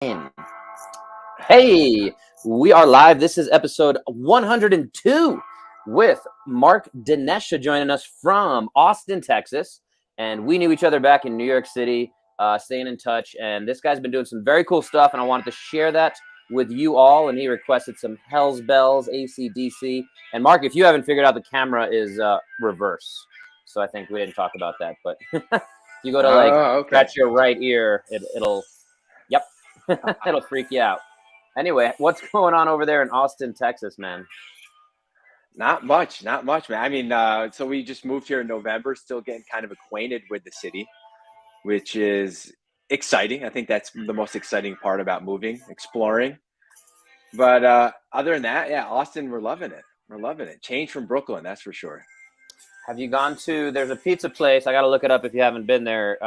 In. Hey, we are live. This is episode 102 with Mark Denesha joining us from Austin, Texas. And we knew each other back in New York City, staying in touch. And this guy's been doing some very cool stuff, and I wanted to share that with you all. And he requested some Hell's Bells, AC/DC. And Mark, if you haven't figured out, the camera is reverse. So I think we didn't talk about that. But if you go to scratch your right ear, it'll, yep, it'll freak you out. Anyway, what's going on over there in Austin, Texas, man? Not much, man. I mean, so we just moved here in November, still getting kind of acquainted with the city, which is exciting. I think that's the most exciting part about moving, exploring. But other than that, yeah, Austin, we're loving it. Change from Brooklyn, that's for sure. Have you gone to, there's a pizza place. I got to look it up if you haven't been there.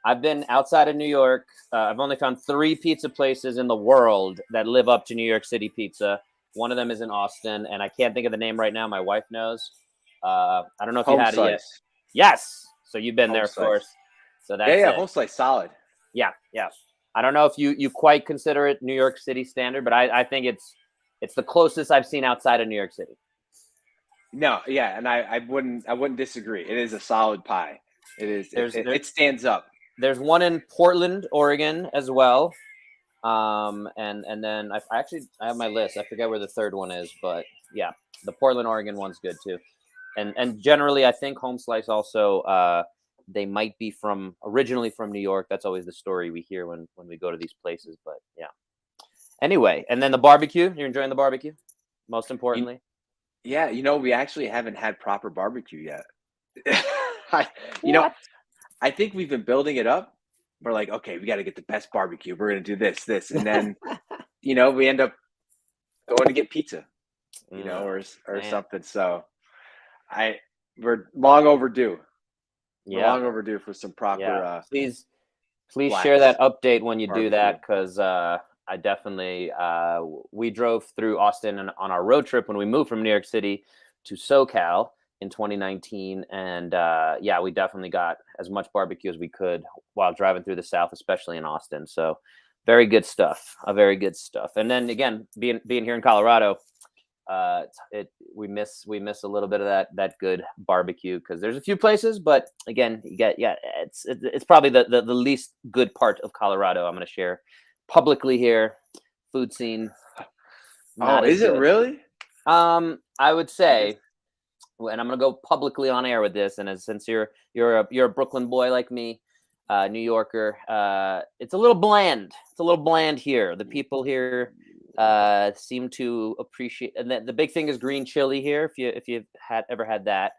I've been outside of New York. I've only found 3 pizza places in the world that live up to New York City pizza. One of them is in Austin, and I can't think of the name right now. My wife knows. I don't know if you had it yet. Yes. So you've been there, of course. So that's yeah. Home slice, solid. Yeah. I don't know if you quite consider it New York City standard, but I think it's the closest I've seen outside of New York City. No, yeah, and I wouldn't disagree. It is a solid pie. It is. It stands up. There's one in Portland, Oregon, as well. And then I have my list. I forget where the third one is, but yeah, the Portland, Oregon one's good too. And generally, I think Home Slice also, they might be originally from New York. That's always the story we hear when we go to these places. But yeah. Anyway, and then the barbecue. You're enjoying the barbecue, most importantly. Yeah, we actually haven't had proper barbecue yet. I think we've been building it up. We're like, okay, we got to get the best barbecue. We're going to do this. And then, we end up going to get pizza, or something. So we're long overdue. Yeah. Long overdue for some proper. Yeah. Please share that update when you do that. Cause, I definitely, we drove through Austin on our road trip when we moved from New York City to SoCal in 2019, and we definitely got as much barbecue as we could while driving through the South, especially in Austin. So very good stuff. And then again, being here in Colorado, we miss a little bit of that good barbecue, because there's a few places, but again, it's probably the least good part of Colorado. I'm going to share publicly here. Food scene. Is it really? I would say, and I'm gonna go publicly on air with this, and since you're a Brooklyn boy like me, New Yorker, it's a little bland. It's a little bland here. The people here seem to appreciate, and the big thing is green chili here. If you've ever had that,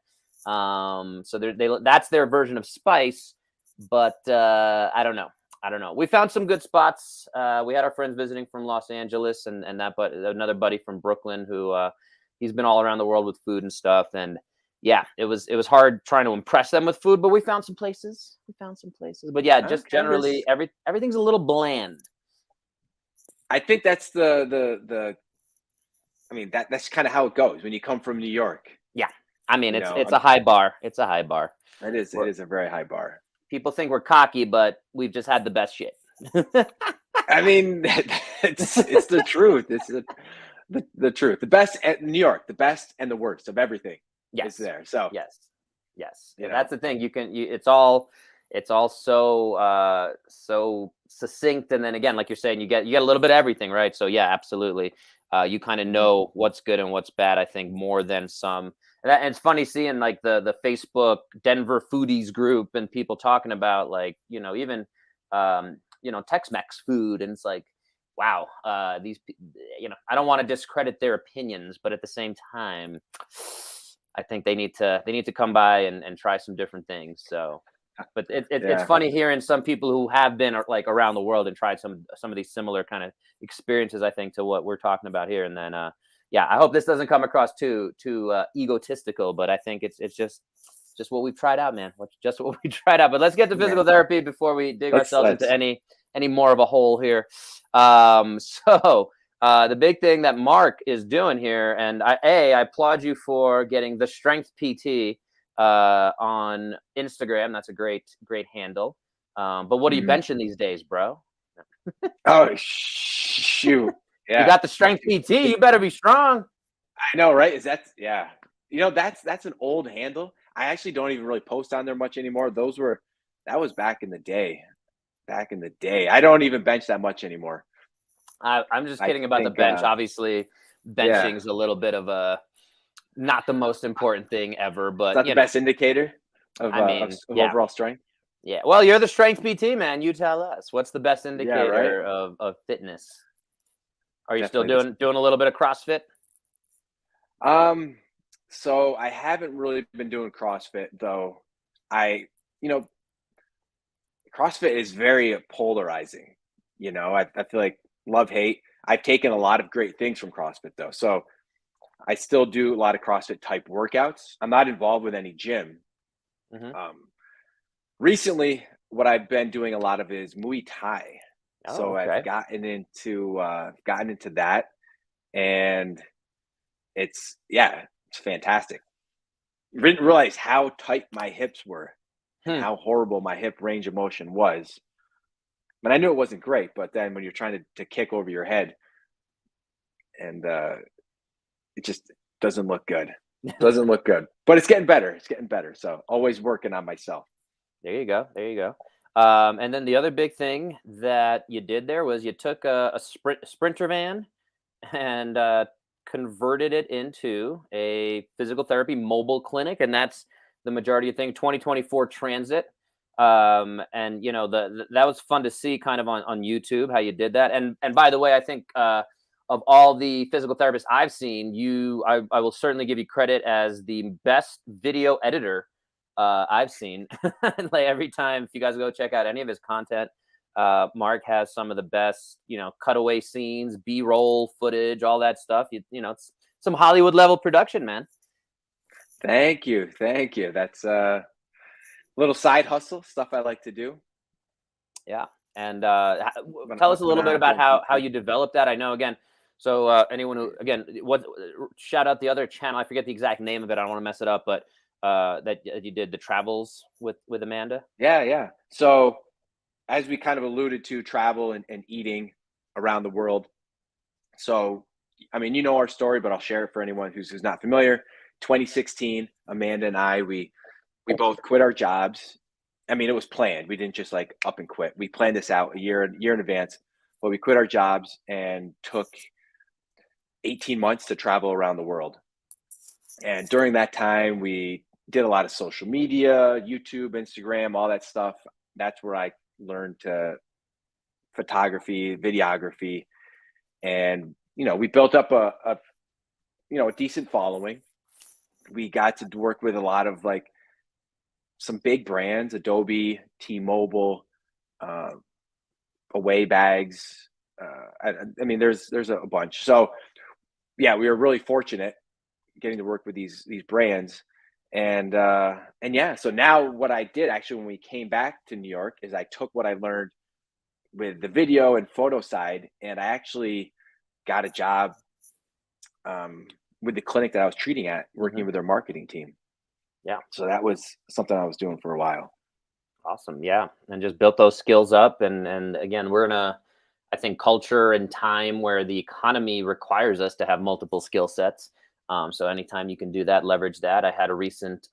so that's their version of spice. But I don't know. We found some good spots. We had our friends visiting from Los Angeles, and but another buddy from Brooklyn who he's been all around the world with food and stuff. And yeah, it was hard trying to impress them with food, but we found some places. But yeah, just generally everything's a little bland. I think that's the I mean, that's kind of how it goes when you come from New York. Yeah. I mean, it's a high bar. It's a high bar. It is a very high bar. People think we're cocky, but we've just had the best shit. I mean, it's the truth. It's the truth. The best at New York, the best and the worst of everything is there. So yes. Yeah, that's the thing. It's all so succinct, and then again, like you're saying, you get a little bit of everything, right? So yeah, absolutely. You kind of know what's good and what's bad, I think, more than some. And it's funny seeing like the Facebook Denver foodies group and people talking about like, even, Tex-Mex food. And it's like, wow, these, I don't want to discredit their opinions, but at the same time, I think they need to come by and try some different things. So, but it's funny hearing some people who have been like around the world and tried some of these similar kind of experiences, I think, to what we're talking about here. And then, I hope this doesn't come across too egotistical, but I think it's just what we've tried out, man. Just what we tried out. But let's get to physical therapy before we dig ourselves into any more of a hole here. So the big thing that Mark is doing here, and I applaud you for getting the Strength PT on Instagram. That's a great handle. But what are you benching these days, bro? Oh shoot. You Yeah. got the strength PT. You better be strong. I know, right? Yeah. That's an old handle. I actually don't even really post on there much anymore. That was back in the day. Back in the day. I don't even bench that much anymore. I'm just I kidding about the think bench. Obviously, yeah. benching's a little bit of a not the most important thing ever, It's but not the best indicator I mean, of yeah, overall strength. yeah. Well, you're the strength PT, man. You tell us. What's the best Yeah, right? indicator of fitness? Are you still Definitely this. doing a little bit of CrossFit? Um, so I haven't really been doing CrossFit though. I, you know, CrossFit is very polarizing. I feel like love, hate. I've taken a lot of great things from CrossFit though. So I still do a lot of CrossFit type workouts. I'm not involved with any gym. Hmm. Um, Recently, what I've been doing a lot of is Muay Thai. Oh, So I've okay. gotten into that, and it's fantastic. Didn't realize how tight my hips were and Hmm. how horrible my hip range of motion was. But I knew it wasn't great. But then when you're trying to kick over your head, and it just doesn't look good. Doesn't look good. But it's getting better. It's getting better. So always working on myself. There you go. There you go. And then the other big thing that you did there was you took a sprinter van and converted it into a physical therapy mobile clinic, and that's the majority of thing. 2024 Transit, and that was fun to see, kind of on YouTube how you did that. And by the way, I think of all the physical therapists I've seen, I will certainly give you credit as the best video editor I've seen. Like every time, if you guys go check out any of his content, Mark has some of the best, cutaway scenes, B-roll footage, all that stuff. It's some Hollywood level production, man. Thank you. Thank you. That's a little side hustle stuff I like to do Yeah, and when tell us a when little I'm bit not about doing how PT. you developed that. I know, again. So anyone who, again, what shout out the other channel? I forget the exact name of it. I don't want to mess it up, but that you did the travels with Amanda. Yeah, yeah. So as we kind of alluded to, travel and eating around the world. So, I mean, you know our story, but I'll share it for anyone who's not familiar. 2016, Amanda and I, we both quit our jobs. I mean, it was planned. We didn't just like up and quit. We planned this out a year in advance. But we quit our jobs and took 18 months to travel around the world. And during that time, we did a lot of social media, YouTube, Instagram, all that stuff. That's where I learned to photography, videography, and we built up a decent following. We got to work with a lot of like some big brands, Adobe, T-Mobile, uh, Away Bags. I mean, there's a bunch. So yeah, we were really fortunate getting to work with these brands, and yeah. So now what I did actually when we came back to New York is I took what I learned with the video and photo side, and I actually got a job with the clinic that I was treating at, Hmm. working with their marketing team. Yeah. So that was something I was doing for a while. Awesome. Yeah. And just built those skills up. And again, we're in I think, culture and time where the economy requires us to have multiple skill sets. So anytime you can do that, leverage that. I had a recent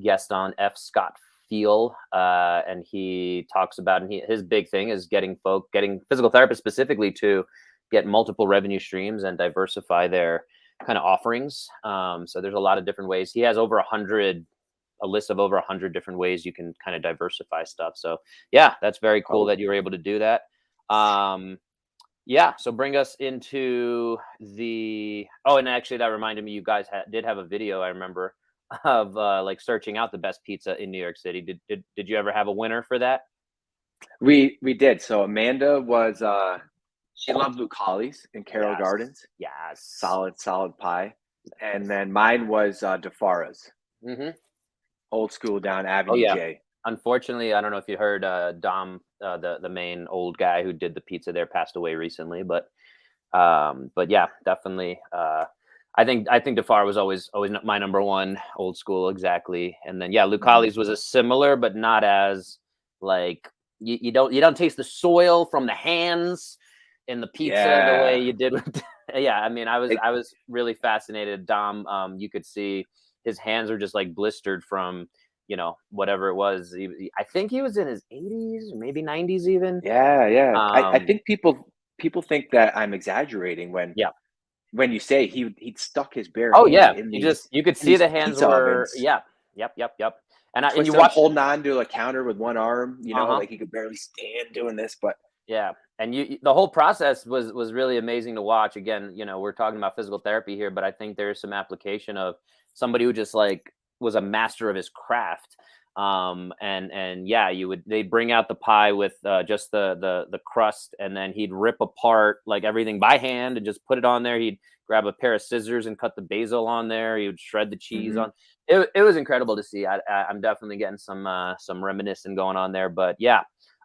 guest on, F. Scott Feel, and he talks about, and his big thing is getting physical therapists specifically to get multiple revenue streams and diversify their kind of offerings. So there's a lot of different ways. He has a list of over 100 different ways you can kind of diversify stuff. So yeah, that's very cool Oh, that you were able to do that. Um, yeah, so bring us into and actually that reminded me, you guys did have a video, I remember, of like searching out the best pizza in New York City. Did you ever have a winner for that? we did. So Amanda was she loved Lucali's in Carroll Yes. Gardens. Yes. Solid pie. And then mine was DeFara's, Hmm. old school down Oh Avenue yeah. J. Unfortunately, I don't know if you heard, Dom, the main old guy who did the pizza there, passed away recently, but yeah, definitely. I think Defar was always my number one, old school, exactly. And then yeah, Mhm. Lucali's was a similar, but not as like you don't taste the soil from the hands in the pizza the way Yeah. you did with yeah, I mean, I was really fascinated. Dom, you could see his hands were just like blistered from, whatever it was. I think he was in his 80s, maybe 90s even. Yeah, yeah. I Um, think people think that I'm exaggerating yeah. when you say he'd stuck his bare Oh hand yeah. in You could in see these the hands pizza were, ovens, yeah. Yep, yep, yep. And you twisted them, watch, holding on to a counter with one arm, uh-huh. like he could barely stand doing this, but Yeah, and the whole process was really amazing to watch. Again, we're talking about physical therapy here, but I think there's some application of somebody who just like was a master of his craft. And yeah, they'd bring out the pie with just the crust, and then he'd rip apart like everything by hand and just put it on there. He'd grab a pair of scissors and cut the basil on there. He would shred the cheese mhm. on. It was incredible to see. I'm definitely getting some reminiscing going on there, but yeah.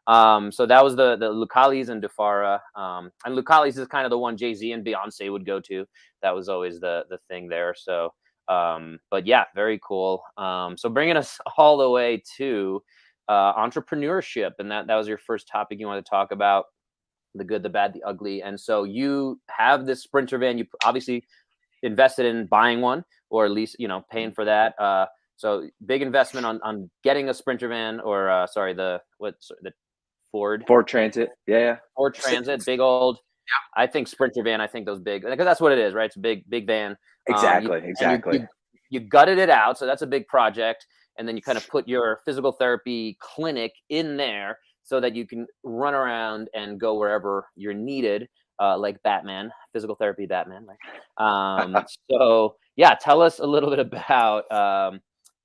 So that was the Lucalis and Dufara. And Lucalis is kind of the one Jay-Z and Beyonce would go to. That was always the thing there. So, but yeah, very cool. So bringing us all the way to entrepreneurship, and that was your first topic you wanted to talk about, the good, the bad, the ugly. And so you have this Sprinter van. You obviously invested in buying one, or at least paying for that. So big investment on getting a Sprinter van, or sorry, the Ford Ford Transit. Yeah. Ford Si Transit, big old. I think Sprinter van. I think those big, because that's what it is, right? It's a big van. You, exactly, and exactly. you gutted it out, so that's a big project. And then you kind of put your physical therapy clinic in there so that you can run around and go wherever you're needed, like Batman, physical therapy Batman, right? So yeah, tell us a little bit about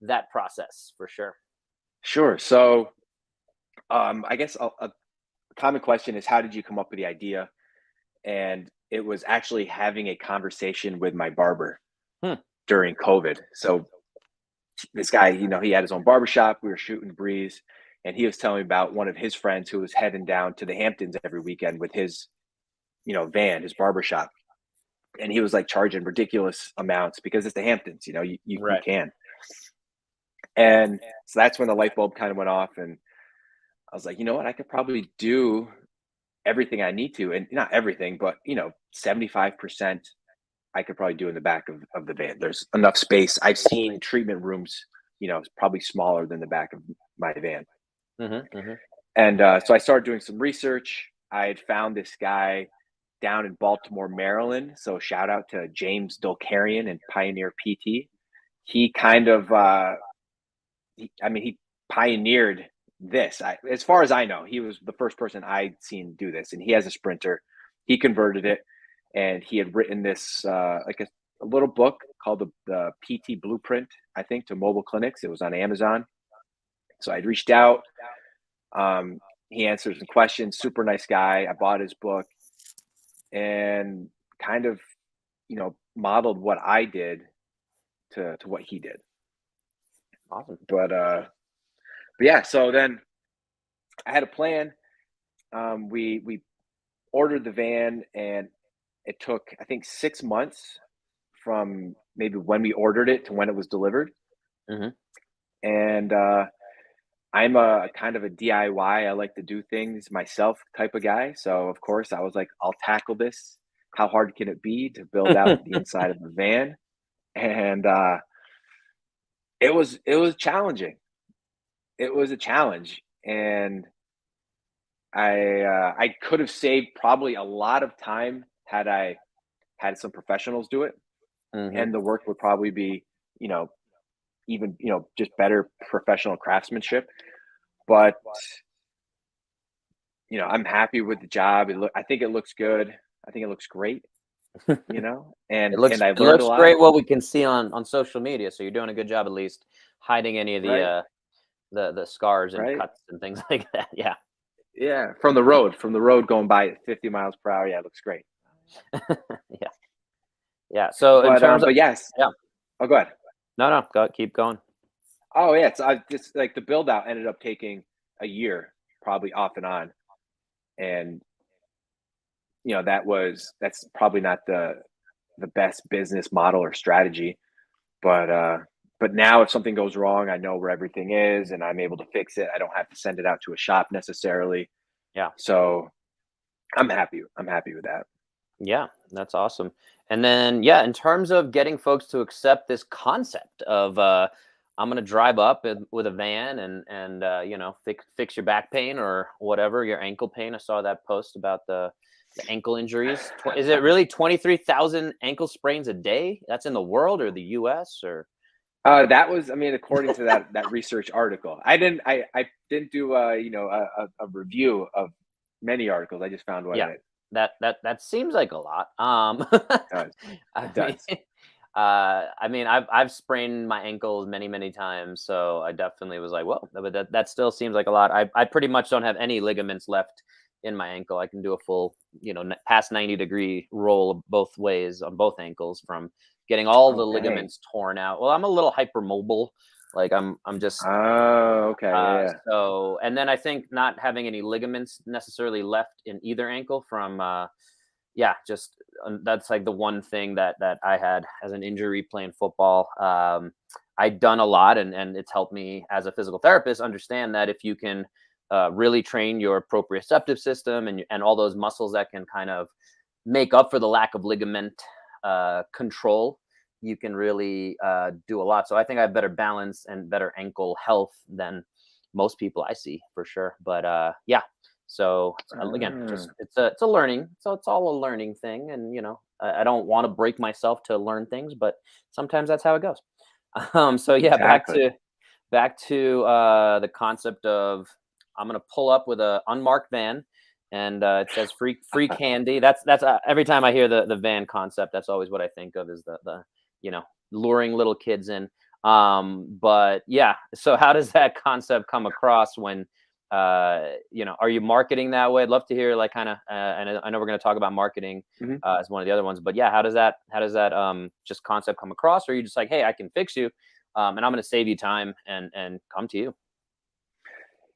that process for sure. Sure. So, I guess a common question is, how did you come up with the idea? And it was actually having a conversation with my barber Hmm. during COVID. So this guy, he had his own barbershop. We were shooting the breeze, and he was telling me about one of his friends who was heading down to the Hamptons every weekend with his, van, his barbershop. And he was like charging ridiculous amounts because it's the Hamptons, you Right. can. And so that's when the light bulb kind of went off. And I was like, you know what? I could probably do everything I need to. And not everything, but, 75% I could probably do in the back of the van. There's enough space. I've seen treatment rooms, probably smaller than the back of my van. Hmm. And so I started doing some research. I had found this guy down in Baltimore, Maryland. So shout out to James Dolkarian and Pioneer PT. He kind of, he pioneered this. As far as I know, he was the first person I'd seen do this. And he has a Sprinter. He converted it, and he had written this like a little book called the PT Blueprint, I think, to mobile clinics. It was on Amazon. So I'd reached out. He answered some questions. Super nice guy. I bought his book and kind of, modeled what I did to what he did. Awesome. But yeah, so then I had a plan. We ordered the van, and it took, I think, 6 months from maybe when we ordered it to when it was delivered. Hmm. And I'm a kind of a DIY. I like to do things myself type of guy. So of course I was like, I'll tackle this. How hard can it be to build out the inside of the van? And it was challenging. It was a challenge, and I could have saved probably a lot of time had I had some professionals do it, Hmm. and the work would probably be, you know, even, just better professional craftsmanship. But, I'm happy with the job. I think it looks good. I think it looks great, and I It learned a looks lot, great what we can see on social media. So you're doing a good job, at least hiding any of right? the scars and Right? cuts and things like that. Yeah. Yeah, from the road going by at 50 miles per hour. Yeah, it looks great. Yeah. Yeah. So in terms of, But yes. yeah, Oh, go ahead. no, keep going. Oh, yeah. So I just like the build out ended up taking a year, probably off and on, and that's probably not the best business model or strategy, but but now if something goes wrong, I know where everything is and I'm able to fix it. I don't have to send it out to a shop necessarily. Yeah. So I'm happy. I'm happy with that. Yeah, that's awesome. And then, yeah, in terms of getting folks to accept this concept of, I'm going to drive up with a van and you know, fix your back pain or whatever, your ankle pain. I saw that post about the ankle injuries. Is it really 23,000 ankle sprains a day? That's in the world or the U.S. or? That was, I mean, according to that research article. I didn't do a review of many articles. I just found one. Yeah, that seems like a lot. Does. I It mean, does. I mean, I've sprained my ankles many times, so I definitely was like, well, but that still seems like a lot. I pretty much don't have any ligaments left in my ankle. I can do a full, you know, past 90-degree roll both ways on both ankles from getting all Oh, the dang. ligaments torn out. Well, I'm a little hypermobile. Like I'm just Oh, okay. Yeah. so, and then I think not having any ligaments necessarily left in either ankle from, yeah, just that's like the one thing that I had as an injury playing football. I'd done a lot, and it's helped me as a physical therapist understand that if you can really train your proprioceptive system and all those muscles that can kind of make up for the lack of ligament control, you can really do a lot. So I think I have better balance and better ankle health than most people I see for sure. But yeah, so again, Ah, just it's a learning. So it's all a learning thing, and you know, I don't want to break myself to learn things, but sometimes that's how it goes. So yeah, exactly. back to the concept of I'm gonna pull up with a unmarked van, and it says free candy. That's every time I hear the van concept, that's always what I think of is the you know, luring little kids in. But yeah, so how does that concept come across when, you know, are you marketing that way? I'd love to hear like kind of, and I know we're going to talk about marketing Mhm. as one of the other ones, but yeah, how does that just concept come across? Or are you just like, hey, I can fix you, and I'm going to save you time and come to you.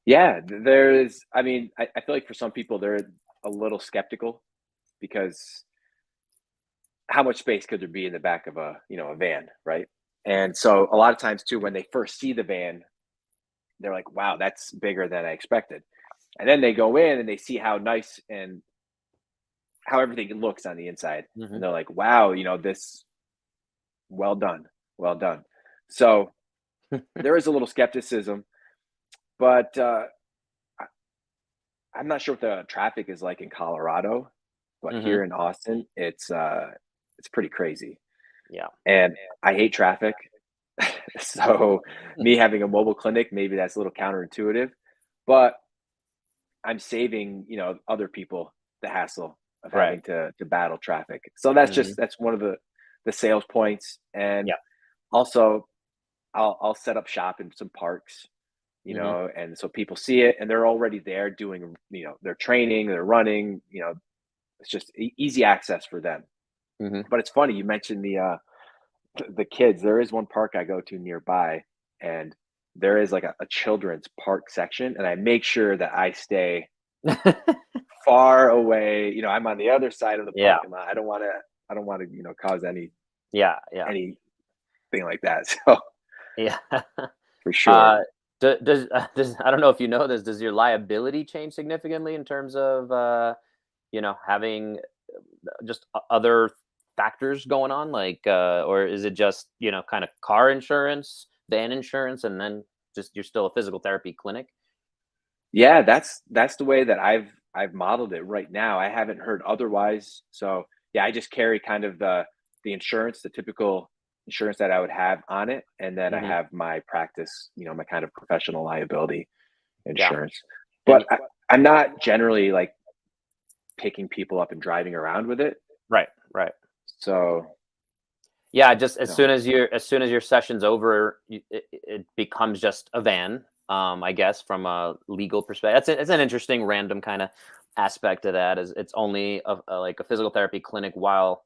Yeah, there's, I mean, I feel like for some people, they're a little skeptical because how much space could there be in the back of a van, right? And so a lot of times too, when they first see the van, they're like, wow, that's bigger than I expected. And then they go in and they see how nice and how everything looks on the inside. And Hmm. they're like, wow, this, well done, well done. So there is a little skepticism, but I- I'm not sure what the traffic is like in Colorado, but Hmm. here in Austin, it's pretty crazy. Yeah. And I hate traffic. So me having a mobile clinic, maybe that's a little counterintuitive, but I'm saving, other people the hassle of Right. having to battle traffic. So that's Hmm. just that's one of the sales points. And Yeah. also I'll set up shop in some parks, Hmm. and so people see it and they're already there doing, their training, they're running, it's just easy access for them. Hmm. But it's funny you mentioned the kids. There is one park I go to nearby, and there is like a children's park section, and I make sure that I stay far away. I'm on the other side of the Yeah. parking lot. I don't want to, cause Yeah. Yeah. anything like that. So Yeah. for sure. Uh, does I don't know if you know this. Does your liability change significantly in terms of you know, having just other factors going on, like or is it just you know kind of car insurance, van insurance, and then just you're still a physical therapy clinic? Yeah, that's the way that I've modeled it right now. I haven't heard otherwise. So yeah, I just carry kind of the insurance, the typical insurance that I would have on it, and then I Hmm. have my practice, my kind of professional liability Yeah, insurance. and But I'm not generally like picking people up and driving around with it. right, right. So Yeah, just no. as soon as your session's over, it becomes just a van. I guess from a legal perspective, it's an interesting random kind of aspect of that. Is it's only like a physical therapy clinic while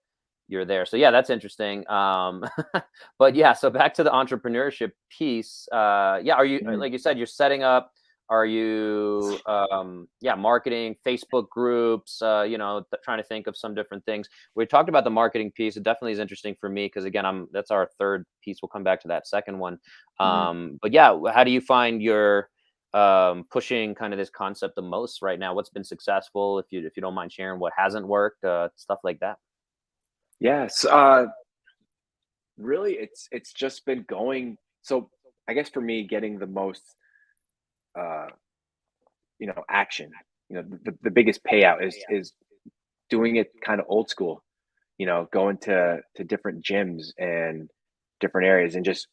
you're there. So yeah, that's interesting. But yeah, so back to the entrepreneurship piece. Yeah, are you Mhm. like you said, you're setting up. Are you, marketing, Facebook groups, trying to think of some different things. We talked about the marketing piece. It definitely is interesting for me because again, that's our third piece. We'll come back to that second one. Mhm. But yeah, how do you find your pushing kind of this concept the most right now? What's been successful? If you don't mind sharing, what hasn't worked, stuff like that. Yes, really, it's just been going. So I guess for me, getting the most, uh, action. The biggest payout is doing it kind of old school. Going to different gyms and different areas and just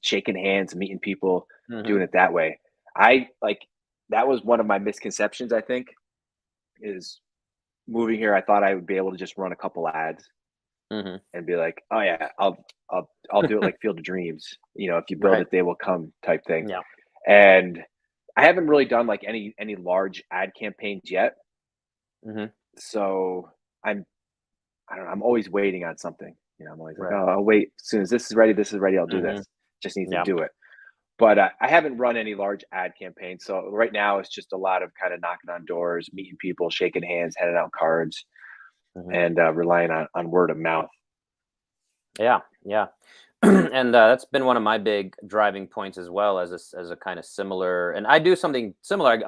shaking hands, meeting people, Hmm. doing it that way. I like that was one of my misconceptions, I think, is moving here. I thought I would be able to just run a couple ads Hmm. and be like, "Oh yeah, I'll do it like Field of Dreams." If you build Right. it, they will come type thing. Yeah. And I haven't really done like any large ad campaigns yet. Hmm. So I'm I don't know, I'm always waiting on something. I'm always like, Right. "Oh, I'll wait. As soon as this is ready, I'll do Hmm. this." Just need to Yeah. do it. But I haven't run any large ad campaigns. So right now it's just a lot of kind of knocking on doors, meeting people, shaking hands, handing out cards, Hmm. and relying on word of mouth. Yeah, yeah. And that's been one of my big driving points as well as as a kind of similar. And I do something similar.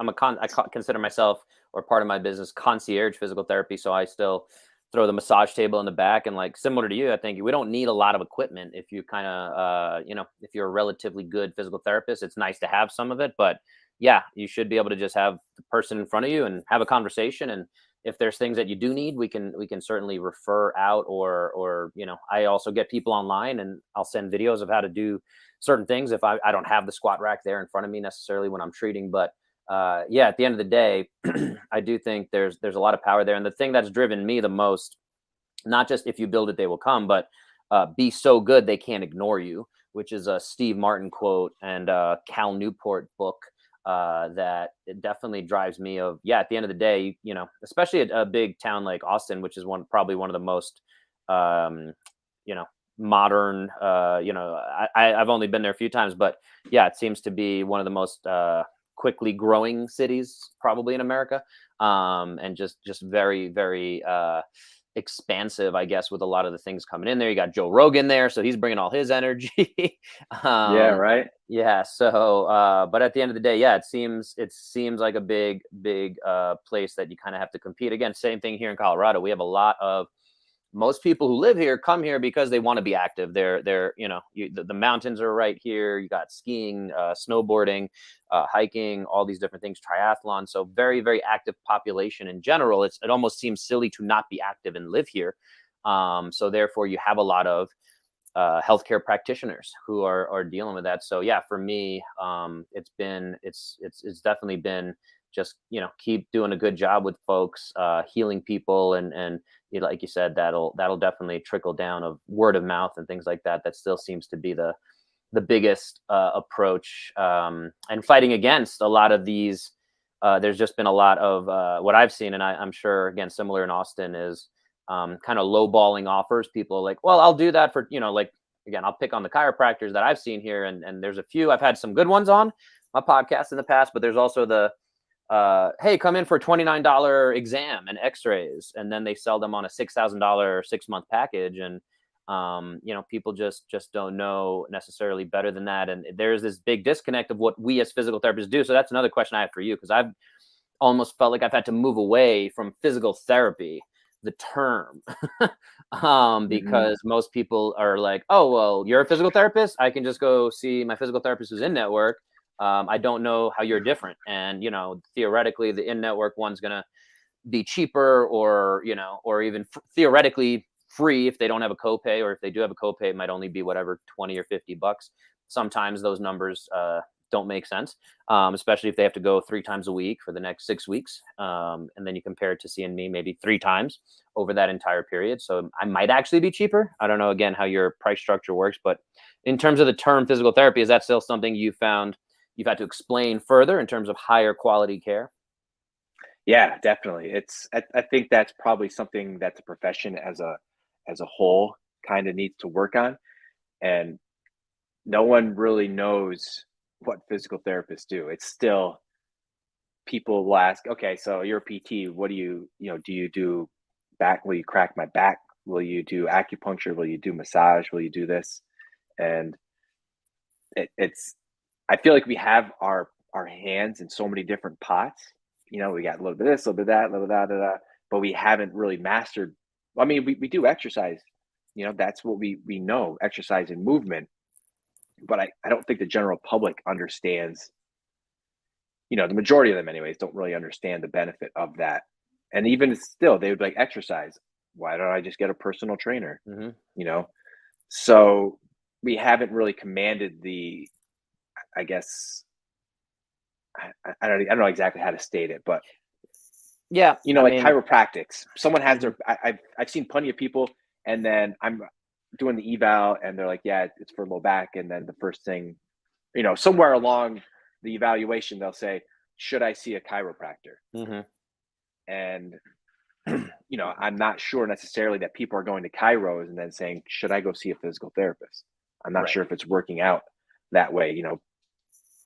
Consider myself or part of my business concierge physical therapy. So I still throw the massage table in the back and like similar to you. I think we don't need a lot of equipment if you kind of if you're a relatively good physical therapist. It's nice to have some of it, but yeah, you should be able to just have the person in front of you and have a conversation. And if there's things that you do need, we can certainly refer out, or I also get people online and I'll send videos of how to do certain things if I don't have the squat rack there in front of me necessarily when I'm treating. But yeah, at the end of the day, I do think there's a lot of power there. And the thing that's driven me the most, not just if you build it they will come, but be so good they can't ignore you, which is a Steve Martin quote and Cal Newport book. That it definitely drives me of, yeah, at the end of the day, especially a big town like Austin, which is probably one of the most um you know modern, I've only been there a few times, but yeah, it seems to be one of the most quickly growing cities probably in America, and just very, very expansive, I guess, with a lot of the things coming in there. You got Joe Rogan there, so he's bringing all his energy. Yeah, um, right. yeah. So, but at the end of the day, yeah, it seems like a big place that you kind of have to compete. Again, same thing here in Colorado. We have a lot of most people who live here come here because they want to be active. The mountains are right here. You got skiing, snowboarding, hiking, all these different things, triathlon. So very, very active population in general. It almost seems silly to not be active and live here. So therefore, you have a lot of healthcare practitioners who are dealing with that. So yeah, for me, it's definitely been just keep doing a good job with folks, healing people, and like you said, that'll definitely trickle down of word of mouth and things like that. That still seems to be the biggest approach, and fighting against a lot of these. There's just been a lot of what I've seen, and I'm sure again similar in Austin is kind of lowballing offers. People are like, well, I'll do that for like again, I'll pick on the chiropractors that I've seen here, and there's a few I've had some good ones on my podcast in the past, but there's also the hey, come in for $29 exam and X-rays, and then they sell them on a $6,000 6-month package, and people just don't know necessarily better than that, and there's this big disconnect of what we as physical therapists do. So that's another question I have for you, because I've almost felt like I've had to move away from physical therapy, the term, Hmm. because most people are like, oh, well, you're a physical therapist. I can just go see my physical therapist who's in network. I don't know how you're different. And, theoretically, the in network one's going to be cheaper, or even theoretically free if they don't have a copay, or if they do have a copay, it might only be whatever, 20 or $50. Sometimes those numbers don't make sense, especially if they have to go 3 times a week for the next 6 weeks. And then you compare it to seeing me maybe 3 times over that entire period. So I might actually be cheaper. I don't know, again, how your price structure works, but in terms of the term physical therapy, is that still something you found you've had to explain further in terms of higher quality care? Yeah, definitely. I think that's probably something that the profession as a whole kind of needs to work on. And no one really knows what physical therapists do. It's still people will ask, okay, so you're a PT. What do you do back? Will you crack my back? Will you do acupuncture? Will you do massage? Will you do this? And it's, I feel like we have our hands in so many different pots. We got a little bit of this, a little bit of that, a little bit of that, but we haven't really mastered. I mean, we do exercise. That's what we know, exercise and movement. But I don't think the general public understands, the majority of them anyways, don't really understand the benefit of that. And even still, they would be like, exercise. Why don't I just get a personal trainer? So we haven't really commanded the, I guess, I don't know exactly how to state it, but yeah, like chiropractics. Someone has their, I've seen plenty of people, and then I'm doing the eval, and they're like, yeah, it's for low back, and then the first thing, somewhere along the evaluation, they'll say, should I see a chiropractor? And I'm not sure necessarily that people are going to chiros and then saying, should I go see a physical therapist? I'm not sure if it's working out that way.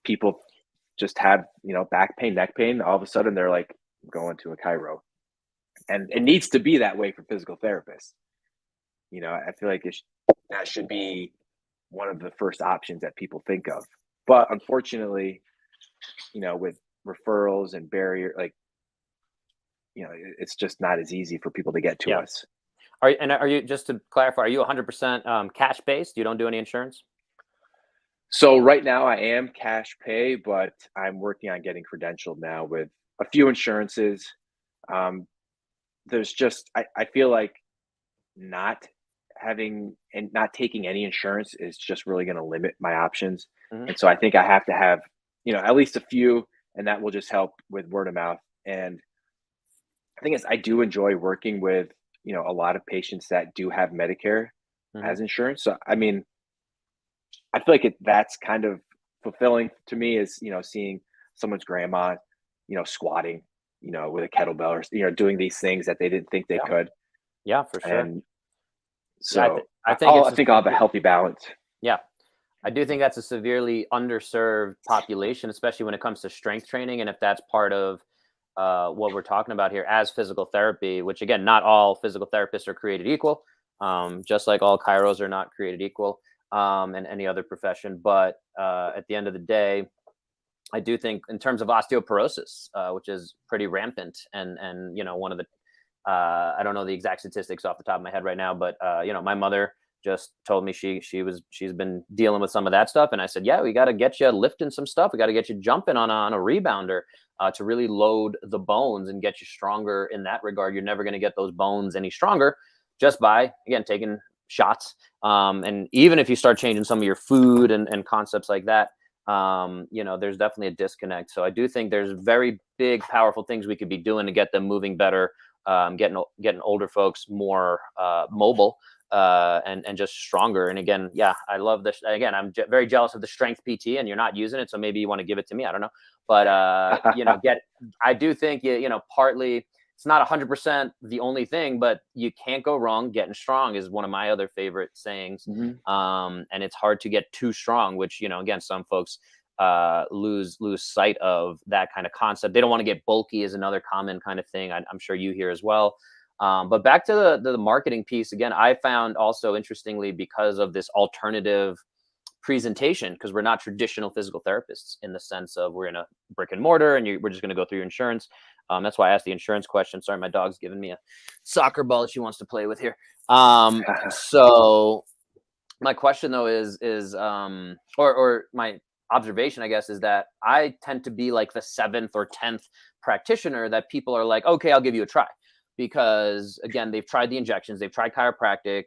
People just have, back pain, neck pain. All of a sudden they're like going to a chiro, and it needs to be that way for physical therapists. I feel like that should be one of the first options that people think of. But unfortunately, with referrals and barrier, like, it's just not as easy for people to get to us. Are you, just to clarify, are you 100% cash based? You don't do any insurance? So right now I am cash pay, but I'm working on getting credentialed now with a few insurances. There's just, I feel like not having and not taking any insurance is just really going to limit my options. And so I think I have to have, at least a few, and that will just help with word of mouth. And I think I do enjoy working with, a lot of patients that do have Medicare as insurance. So, I mean, I feel like that's kind of fulfilling to me, is, seeing someone's grandma, squatting, with a kettlebell, or, doing these things that they didn't think they could. Yeah, for sure. And so I think I'll have a healthy balance. Yeah. I do think that's a severely underserved population, especially when it comes to strength training. And if that's part of what we're talking about here as physical therapy, which, again, not all physical therapists are created equal, just like all chiros are not created equal, and any other profession. But at the end of the day, I do think in terms of osteoporosis, which is pretty rampant, and one of the, I don't know the exact statistics off the top of my head right now, but my mother just told me she's been dealing with some of that stuff, and I said, yeah, we got to get you lifting some stuff. We got to get you jumping on a rebounder to really load the bones and get you stronger in that regard. You're never going to get those bones any stronger just by, again, taking shots. And even if you start changing some of your food and concepts like that, there's definitely a disconnect. So I do think there's very big, powerful things we could be doing to get them moving better, getting older folks more mobile, and just stronger. And again, yeah, I love this. Again, I'm very jealous of the strength PT, and you're not using it, so maybe you want to give it to me. I don't know, but I do think partly it's not 100% the only thing, but you can't go wrong getting strong is one of my other favorite sayings. And it's hard to get too strong, which, again, some folks lose sight of that kind of concept. They don't want to get bulky is another common kind of thing. I'm sure you hear as well. But back to the marketing piece, again, I found also interestingly, because of this alternative presentation, because we're not traditional physical therapists in the sense of we're in a brick and mortar and we're just going to go through your insurance. That's why I asked the insurance question. Sorry, my dog's giving me a soccer ball that she wants to play with here. So my question though is or my observation, I guess, is that I tend to be like the 7th or 10th practitioner that people are like, okay, I'll give you a try. Because again, they've tried the injections, they've tried chiropractic,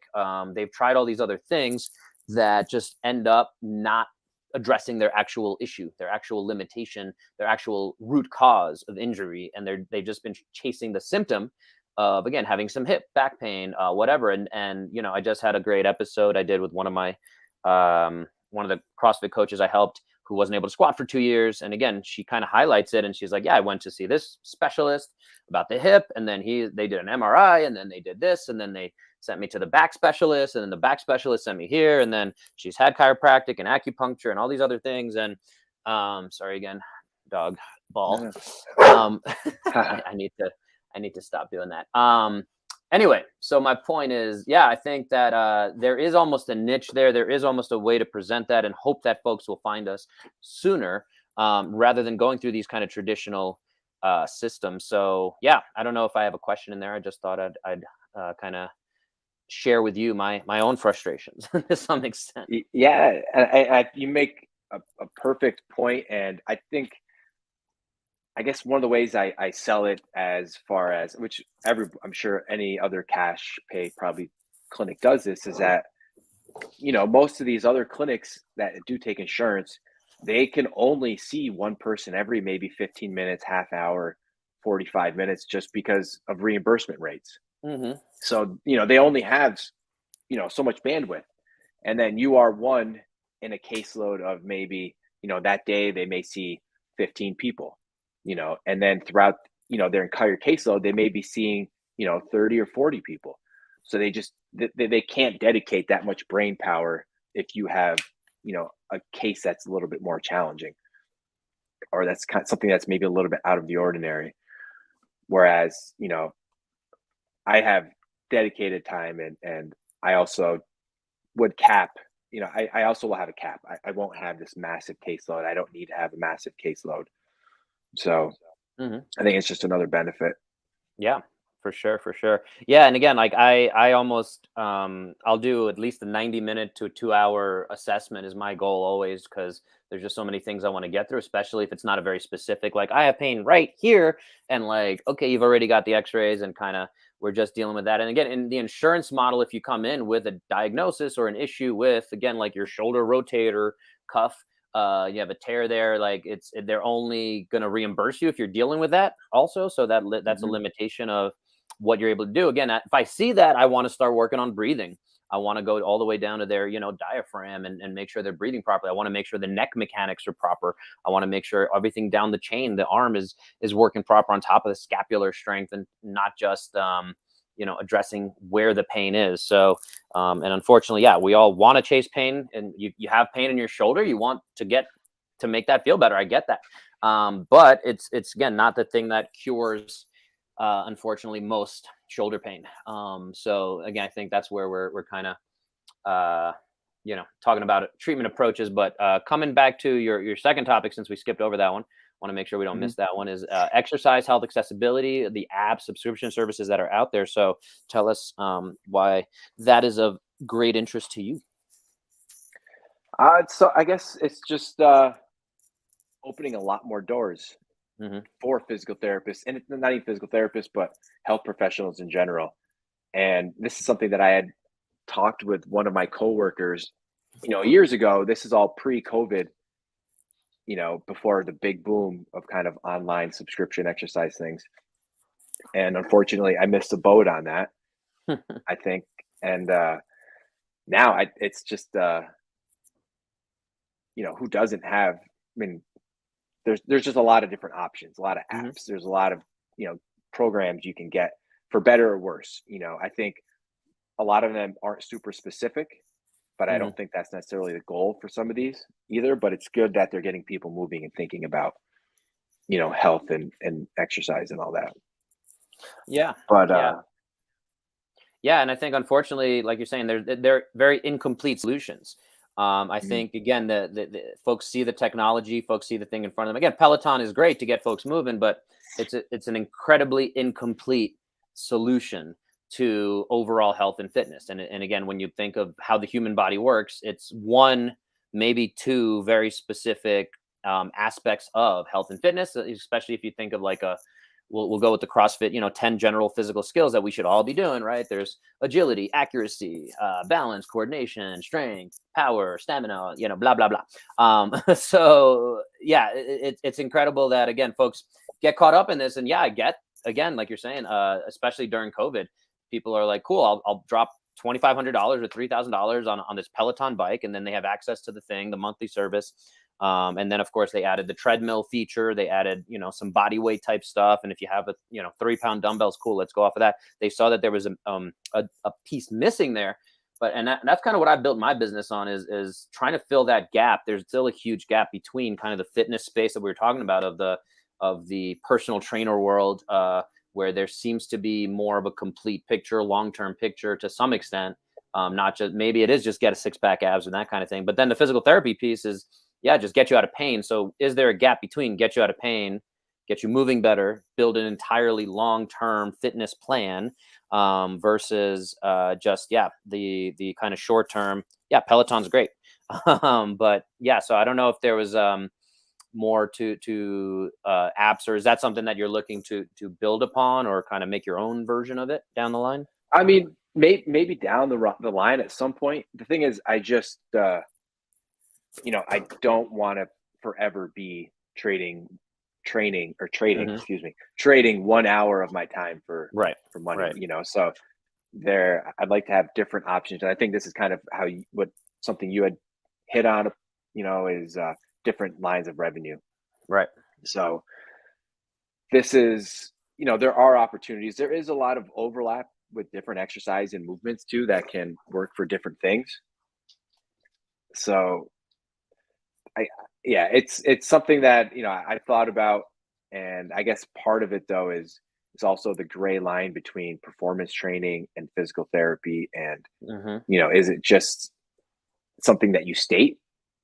they've tried all these other things that just end up not addressing their actual issue, their actual limitation, their actual root cause of injury. And they've just been chasing the symptom of, again, having some hip, back pain, whatever. And I just had a great episode I did with one of my, one of the CrossFit coaches I helped, who wasn't able to squat for 2 years. And again, she kind of highlights it, and she's like, yeah, I went to see this specialist about the hip, and then they did an MRI, and then they did this, and then they sent me to the back specialist, and then the back specialist sent me here, and then she's had chiropractic and acupuncture and all these other things. And sorry again, dog ball. No. I need to stop doing that. Anyway, so my point is, yeah, I think that there is almost a niche there. There is almost a way to present that and hope that folks will find us sooner, rather than going through these kind of traditional systems. So yeah, I don't know if I have a question in there. I just thought I'd kind of share with you my own frustrations to some extent. Yeah, you make a perfect point, and I guess one of the ways I sell it, as far as which I'm sure any other cash pay probably clinic does this, is that most of these other clinics that do take insurance, they can only see one person every maybe 15 minutes, half hour, 45 minutes, just because of reimbursement rates. Hmm. So they only have so much bandwidth, and then you are one in a caseload of maybe that day they may see 15 people, and then throughout their entire caseload they may be seeing 30 or 40 people. So they can't dedicate that much brain power if you have a case that's a little bit more challenging, or that's kind of something that's maybe a little bit out of the ordinary. Whereas I have dedicated time, and I also would cap. I also will have a cap. I won't have this massive caseload. I don't need to have a massive caseload. So Hmm. I think it's just another benefit. Yeah, for sure, for sure. Yeah, and again, like I almost I'll do at least a 90-minute to a 2-hour assessment is my goal always, because there's just so many things I want to get through, especially if it's not a very specific, like I have pain right here, and like, okay, you've already got the x-rays and kind of we're just dealing with that. And again, in the insurance model, if you come in with a diagnosis or an issue with, again, like your shoulder rotator cuff, you have a tear there, like they're only going to reimburse you if you're dealing with that also. So that's a Hmm. limitation of what you're able to do. Again, if I see that, I want to start working on breathing. I want to go all the way down to their diaphragm, and make sure they're breathing properly. I want to make sure the neck mechanics are proper. I want to make sure everything down the chain, the arm is working proper, on top of the scapular strength, and not just addressing where the pain is. So and unfortunately, yeah, we all want to chase pain, and you have pain in your shoulder, you want to make that feel better. I get that. But it's again not the thing that cures, unfortunately, most shoulder pain. So again, I think that's where we're kind of talking about treatment approaches. But coming back to your second topic, since we skipped over that one, want to make sure we don't Hmm. miss that one, is exercise health accessibility, the app subscription services that are out there. So tell us why that is of great interest to you. So I guess it's just opening a lot more doors Hmm. for physical therapists, and it's not even physical therapists, but health professionals in general. And this is something that I had talked with one of my coworkers, years ago. This is all pre-COVID, before the big boom of kind of online subscription exercise things. And unfortunately, I missed the boat on that, I think. And now it's just, who doesn't have, I mean, there's just a lot of different options, a lot of Hmm. apps. There's a lot of, programs you can get for better or worse. I think a lot of them aren't super specific, but I Hmm. don't think that's necessarily the goal for some of these either. But it's good that they're getting people moving and thinking about, health and exercise and all that. Yeah. But Yeah. Yeah, and I think unfortunately, like you're saying, they're very incomplete solutions. I mhm, think again, the folks see the technology, folks see the thing in front of them. Again, Peloton is great to get folks moving, but it's an incredibly incomplete solution to overall health and fitness. And again, when you think of how the human body works, it's one, maybe two very specific aspects of health and fitness. Especially if you think of like a we'll go with the CrossFit, 10 general physical skills that we should all be doing, right? There's agility, accuracy, balance, coordination, strength, power, stamina, blah, blah, blah. So yeah, it's incredible that, again, folks get caught up in this. And yeah, I get, again, like you're saying, especially during COVID, people are like, cool, I'll drop $2,500 or $3,000 on this Peloton bike. And then they have access to the thing, the monthly service. And then, of course, they added the treadmill feature. They added, some body weight type stuff. And if you have 3-pound dumbbells, cool, let's go off of that. They saw that there was a piece missing there. And that's kind of what I built my business on, is trying to fill that gap. There's still a huge gap between kind of the fitness space that we were talking about, of the the personal trainer world, where there seems to be more of a complete picture, long-term picture to some extent. Not just, maybe it is just get a six-pack abs and that kind of thing. But then the physical therapy piece is, yeah, just get you out of pain. So is there a gap between get you out of pain, get you moving better, build an entirely long-term fitness plan, versus just, yeah, the kind of short-term, yeah, Peloton's great. But yeah, so I don't know if there was more to apps, or is that something that you're looking to build upon or kind of make your own version of it down the line? I mean, maybe down the line at some point. The thing is, I just I don't want to forever be Hmm. trading 1 hour of my time for Right. money. Right. So I'd like to have different options, and I think this is kind of what something you had hit on. Is different lines of revenue. Right. So this is, there are opportunities. There is a lot of overlap with different exercise and movements too that can work for different things. So I yeah, it's something that, I thought about, and I guess part of it though is also the gray line between performance training and physical therapy. And, Hmm. is it just something that you state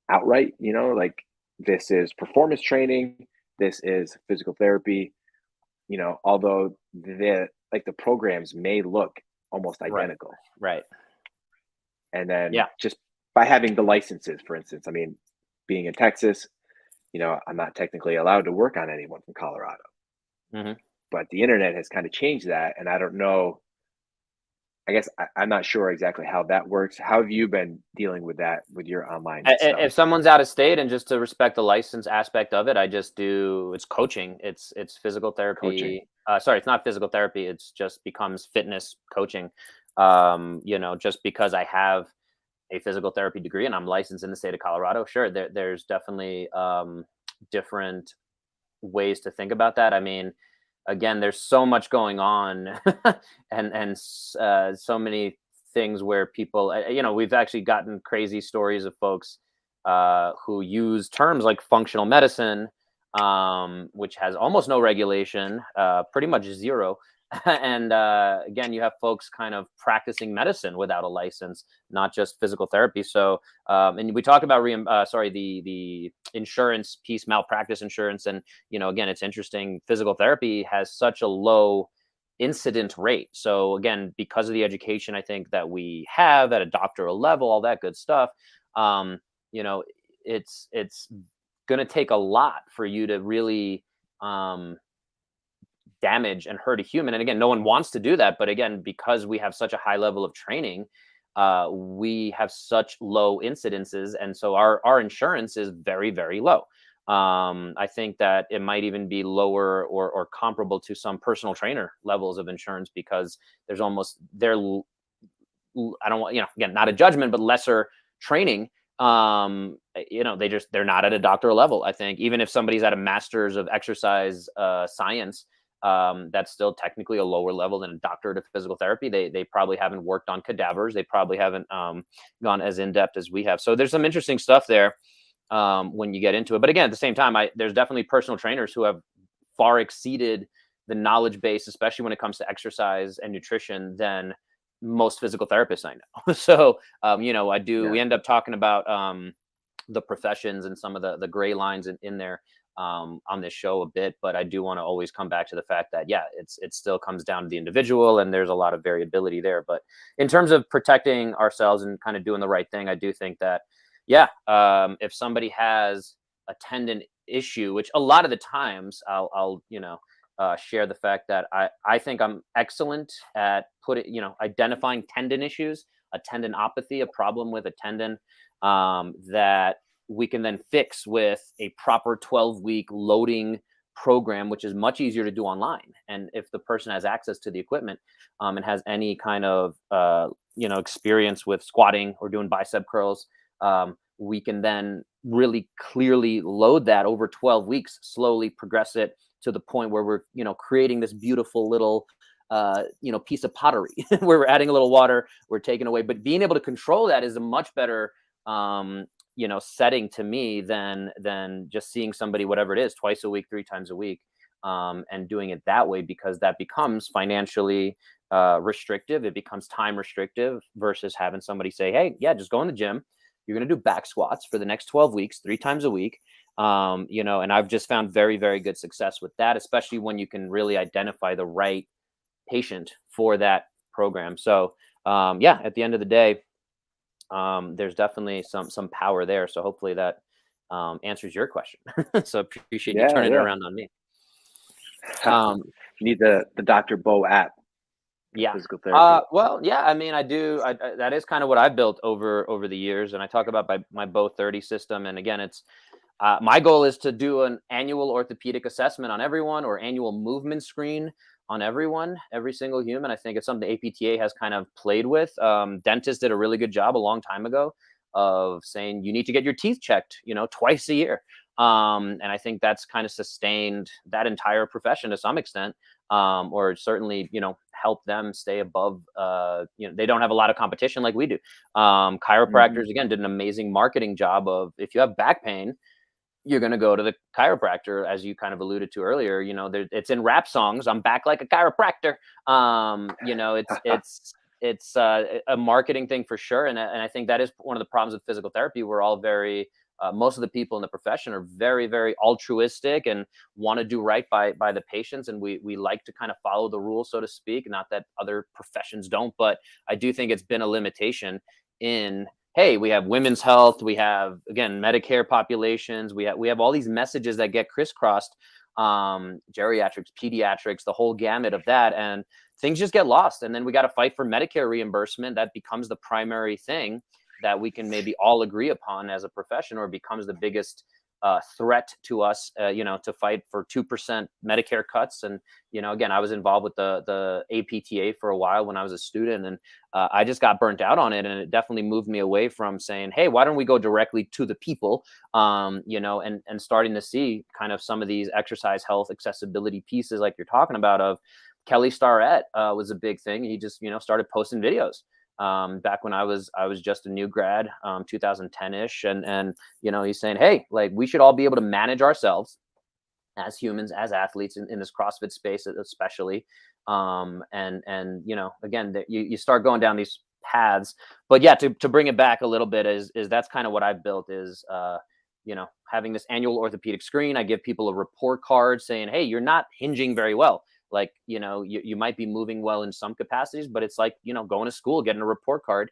outright, like this is performance training, this is physical therapy, although the programs may look almost Right. identical. Right. And then Yeah. just by having the licenses, for instance, I mean, being in Texas, I'm not technically allowed to work on anyone from Colorado, Hmm. but the internet has kind of changed that. And I don't know, I guess I'm not sure exactly how that works. How have you been dealing with that with your online stuff? If someone's out of state, and just to respect the license aspect of it, I just do, it's coaching. It's physical Coaching? therapy. Sorry, it's not physical therapy. It's just becomes fitness coaching. Just because I have a physical therapy degree and I'm licensed in the state of Colorado, sure, there's definitely different ways to think about that. I mean, again, there's so much going on, and so many things where people, we've actually gotten crazy stories of folks who use terms like functional medicine, which has almost no regulation, pretty much zero. And again, you have folks kind of practicing medicine without a license, not just physical therapy. So, and we talk about the insurance piece, malpractice insurance, and again, it's interesting. Physical therapy has such a low incident rate. So again, because of the education I think that we have at a doctoral level, all that good stuff, um, you know, it's going to take a lot for you to really damage and hurt a human. And again, no one wants to do that. But again, because we have such a high level of training, we have such low incidences, and so our insurance is very, very low. I think that it might even be lower or comparable to some personal trainer levels of insurance, because there's almost I don't want, again, not a judgment, but lesser training. They're not at a doctoral level. I think even if somebody's at a master's of exercise science, that's still technically a lower level than a doctorate of physical therapy. They probably haven't worked on cadavers. They probably haven't gone as in depth as we have. So there's some interesting stuff there when you get into it. But again, at the same time, there's definitely personal trainers who have far exceeded the knowledge base, especially when it comes to exercise and nutrition, than most physical therapists I know. So, we Yeah. end up talking about the professions and some of the gray lines in there on this show a bit, but I do want to always come back to the fact that, yeah, it still comes down to the individual, and there's a lot of variability there. But in terms of protecting ourselves and kind of doing the right thing, I do think that, yeah, if somebody has a tendon issue, which a lot of the times I'll share the fact that I think I'm excellent at identifying tendon issues, a tendinopathy, a problem with a tendon, that we can then fix with a proper 12-week loading program, which is much easier to do online. And if the person has access to the equipment, and has any kind of experience with squatting or doing bicep curls, we can then really clearly load that over 12 weeks, slowly progress it to the point where we're creating this beautiful little piece of pottery where we're adding a little water, we're taking away. But being able to control that is a much better setting to me than just seeing somebody, whatever it is, twice a week, 3 times a week, and doing it that way, because that becomes financially restrictive. It becomes time restrictive versus having somebody say, hey, yeah, just go in the gym. You're going to do back squats for the next 12 weeks, 3 times a week. And I've just found very, very good success with that, especially when you can really identify the right patient for that program. So at the end of the day, there's definitely some power there. So hopefully that answers your question. So appreciate you Yeah, turning it yeah. around on me. Um, Need the Dr. Bo app for yeah. physical therapy. Well, yeah. I mean, I do. That is kind of what I've built over the years, and I talk about my Bo 30 system. And again, it's my goal is to do an annual orthopedic assessment on everyone, or annual movement screen on everyone, every single human. I think it's something the APTA has kind of played with. Dentists did a really good job a long time ago of saying you need to get your teeth checked, twice a year. And I think that's kind of sustained that entire profession to some extent, or certainly, help them stay above, they don't have a lot of competition like we do. Chiropractors, again, did an amazing marketing job of, if you have back pain, you're going to go to the chiropractor, as you kind of alluded to earlier. It's in rap songs. I'm back like a chiropractor. It's a marketing thing for sure. And I think that is one of the problems with physical therapy. We're all very, most of the people in the profession are very, very altruistic and want to do right by the patients. And we like to kind of follow the rules, so to speak. Not that other professions don't, but I do think it's been a limitation in, hey, we have women's health, we have, again, Medicare populations, we have all these messages that get crisscrossed, geriatrics, pediatrics, the whole gamut of that, and things just get lost. And then we got to fight for Medicare reimbursement. That becomes the primary thing that we can maybe all agree upon as a profession, or becomes the biggest threat to us, to fight for 2% Medicare cuts. And, again, I was involved with the APTA for a while when I was a student, and I just got burnt out on it. And it definitely moved me away from saying, hey, why don't we go directly to the people, and starting to see kind of some of these exercise health accessibility pieces like you're talking about. Of Kelly Starrett was a big thing. He just, started posting videos back when I was just a new grad, 2010-ish. And, he's saying, hey, like, we should all be able to manage ourselves as humans, as athletes in this CrossFit space, especially. And, again, you start going down these paths, but yeah, to bring it back a little bit is that's kind of what I've built is, having this annual orthopedic screen. I give people a report card saying, hey, you're not hinging very well. Like, you might be moving well in some capacities, but it's like, going to school, getting a report card.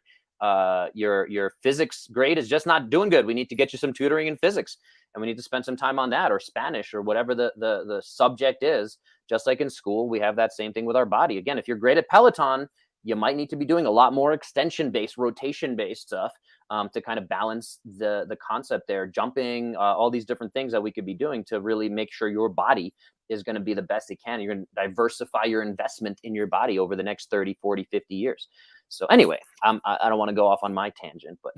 Your physics grade is just not doing good. We need to get you some tutoring in physics, and we need to spend some time on that, or Spanish, or whatever the subject is. Just like in school, we have that same thing with our body. Again, if you're great at Peloton, you might need to be doing a lot more extension-based, rotation-based stuff to kind of balance the concept there. Jumping, all these different things that we could be doing to really make sure your body is going to be the best it can. You're going to diversify your investment in your body over the next 30, 40, 50 years. So anyway, I don't want to go off on my tangent, but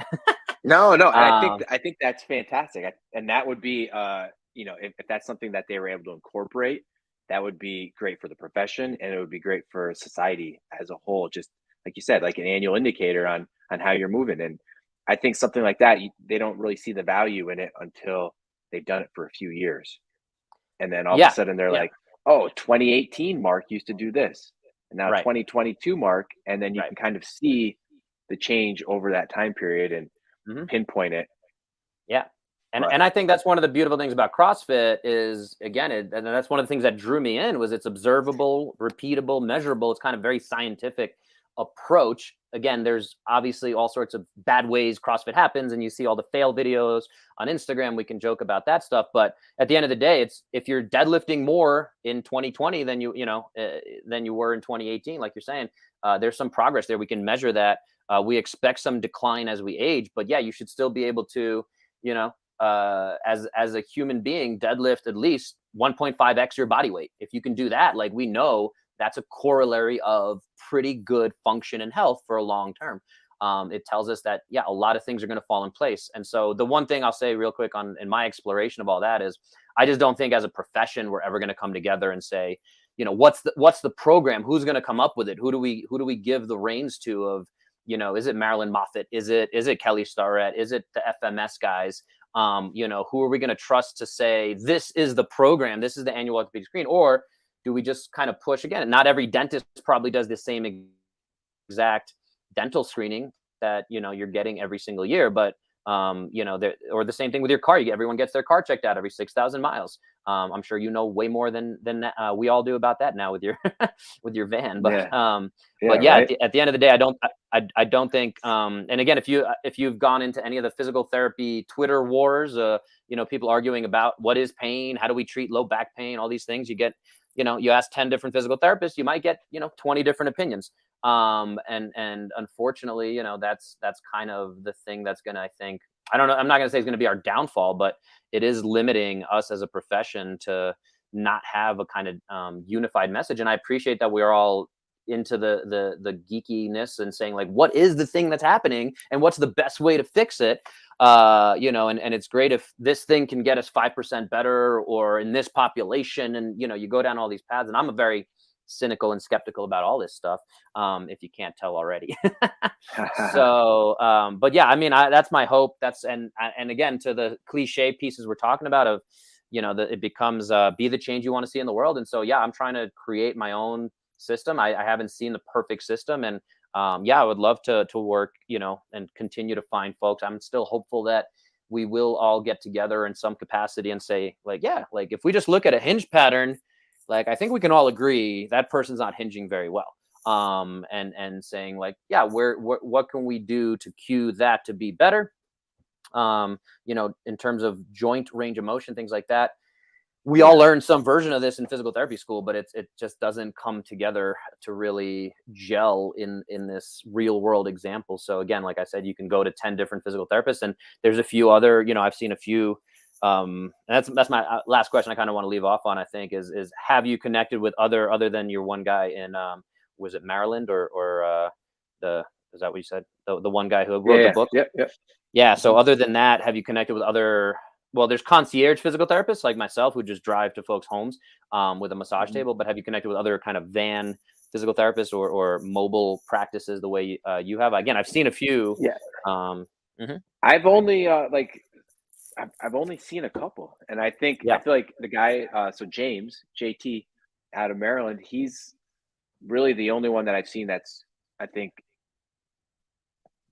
No. And I think that's fantastic. And that would be, if that's something that they were able to incorporate, that would be great for the profession, and it would be great for society as a whole. Just like you said, like an annual indicator on how you're moving. And I think something like that, they don't really see the value in it until they've done it for a few years. And then all of a sudden they're like, oh, 2018 Mark used to do this, and now 2022 Mark. And then you can kind of see the change over that time period and pinpoint it. Yeah. And I think that's one of the beautiful things about CrossFit is, again, and that's one of the things that drew me in, was it's observable, repeatable, measurable. It's kind of very scientific approach. Again, there's obviously all sorts of bad ways CrossFit happens, and you see all the fail videos on Instagram. We can joke about that stuff, but at the end of the day, it's, if you're deadlifting more in 2020 than you were in 2018, like you're saying, there's some progress there. We can measure that. We expect some decline as we age, but yeah, you should still be able to, as a human being, deadlift at least 1.5x your body weight. If you can do that, like, we know that's a corollary of pretty good function and health for a long term. It tells us that, a lot of things are going to fall in place. And so the one thing I'll say real quick in my exploration of all that is, I just don't think as a profession we're ever going to come together and say, what's the program? Who's going to come up with it? Who do we give the reins to of, is it Marilyn Moffitt? Is it Kelly Starrett? Is it the FMS guys? Who are we going to trust to say, this is the program, this is the annual orthopedic screen? Or do we just kind of push again? Not every dentist probably does the same exact dental screening that, you're getting every single year, but or the same thing with your car. Everyone gets their car checked out every 6,000 miles. I'm sure you know way more than we all do about that now with your with your van. But right? at the end of the day, I don't think. And again, if you've gone into any of the physical therapy Twitter wars, people arguing about what is pain, how do we treat low back pain, all these things, you get, you ask 10 different physical therapists, you might get 20 different opinions. And unfortunately, that's kind of the thing that's going to, I think, I don't know, I'm not going to say it's going to be our downfall, but it is limiting us as a profession to not have a kind of unified message. And I appreciate that we're all into the geekiness and saying, like, what is the thing that's happening and what's the best way to fix it? And it's great if this thing can get us 5% better, or in this population, and you go down all these paths. And I'm a very cynical and skeptical about all this stuff, if you can't tell already. So but yeah, I mean, that's my hope. And again, to the cliche pieces we're talking about of, it becomes be the change you want to see in the world. And so yeah, I'm trying to create my own system. I haven't seen the perfect system, and I would love to work, and continue to find folks. I'm still hopeful that we will all get together in some capacity and say, like, yeah, like if we just look at a hinge pattern, like, I think we can all agree that person's not hinging very well. And saying, like, yeah, what can we do to cue that to be better? In terms of joint range of motion, things like that. We all learn some version of this in physical therapy school, but it just doesn't come together to really gel in this real world example. So again, like I said, you can go to 10 different physical therapists, and there's a few other, I've seen a few. And that's my last question I kind of want to leave off on, I think, is have you connected with other than your one guy in was it Maryland or is that what you said, the one guy who wrote the book? Yeah. So other than that, have you connected with other, well, there's concierge physical therapists like myself who just drive to folks' homes with a massage table, but have you connected with other kind of van physical therapists or mobile practices the way you have? Again, I've seen a few. I've only I've only seen a couple, and I feel like the guy, so James JT out of Maryland, he's really the only one that I've seen that's, I think,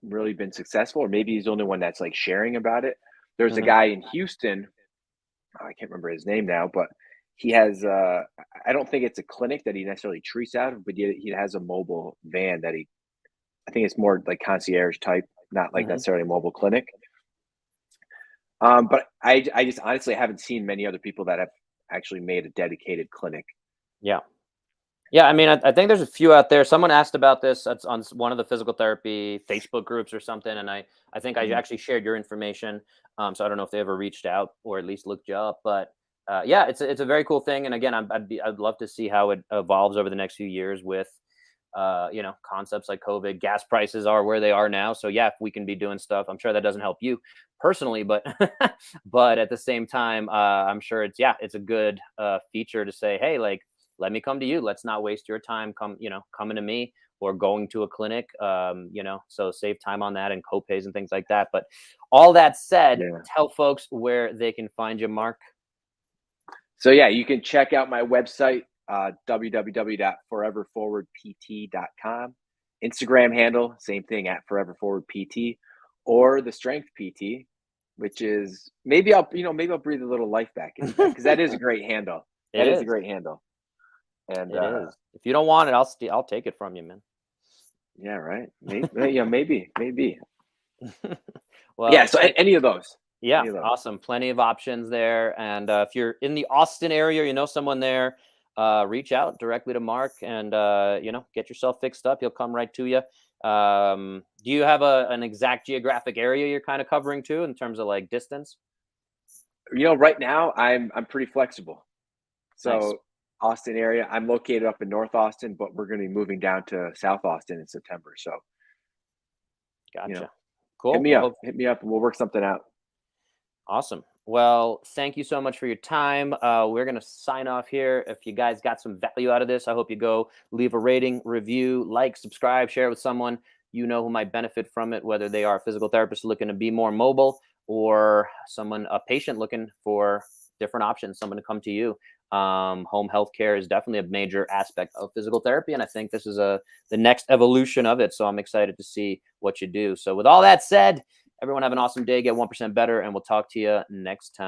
really been successful, or maybe he's the only one that's like sharing about it. There's a guy in Houston, I can't remember his name now, but he has I don't think it's a clinic that he necessarily treats out of, but he has a mobile van that I think it's more like concierge type, not like necessarily a mobile clinic. But I just honestly haven't seen many other people that have actually made a dedicated clinic. Yeah, I mean, I think there's a few out there. Someone asked about this on one of the physical therapy Facebook groups or something, and I think I actually shared your information. So I don't know if they ever reached out or at least looked you up, but yeah, it's a very cool thing. And again, I'd love to see how it evolves over the next few years with concepts like COVID. Gas prices are where they are now, so yeah, if we can be doing stuff, I'm sure that doesn't help you personally, but but at the same time, I'm sure it's a good feature to say, hey, like, let me come to you. Let's not waste your time coming to me or going to a clinic, so save time on that and copays and things like that. But all that said, tell folks where they can find you, Mark. So yeah, you can check out my website, www.foreverforwardpt.com. Instagram handle, same thing, at foreverforwardpt, or the strength PT, which is maybe I'll breathe a little life back in, because that is a great handle. That is a great handle. And it is. If you don't want it, I'll take it from you, man. Yeah, right. Maybe. Well, yeah. So any of those. Yeah, awesome. Plenty of options there. And if you're in the Austin area, you know someone there, reach out directly to Mark and get yourself fixed up. He'll come right to you. Do you have an exact geographic area you're kind of covering too in terms of like distance? Right now I'm pretty flexible. So nice. Austin area. I'm located up in North Austin, but we're going to be moving down to South Austin in September. So, gotcha. Cool. Hit me up, and we'll work something out. Awesome. Well, thank you so much for your time. We're going to sign off here. If you guys got some value out of this, I hope you go leave a rating, review, like, subscribe, share it with someone. you know who might benefit from it, whether they are a physical therapist looking to be more mobile, or a patient looking for different options, someone to come to you. Home healthcare is definitely a major aspect of physical therapy, and I think this is the next evolution of it. So I'm excited to see what you do. So with all that said, everyone have an awesome day, get 1% better, and we'll talk to you next time.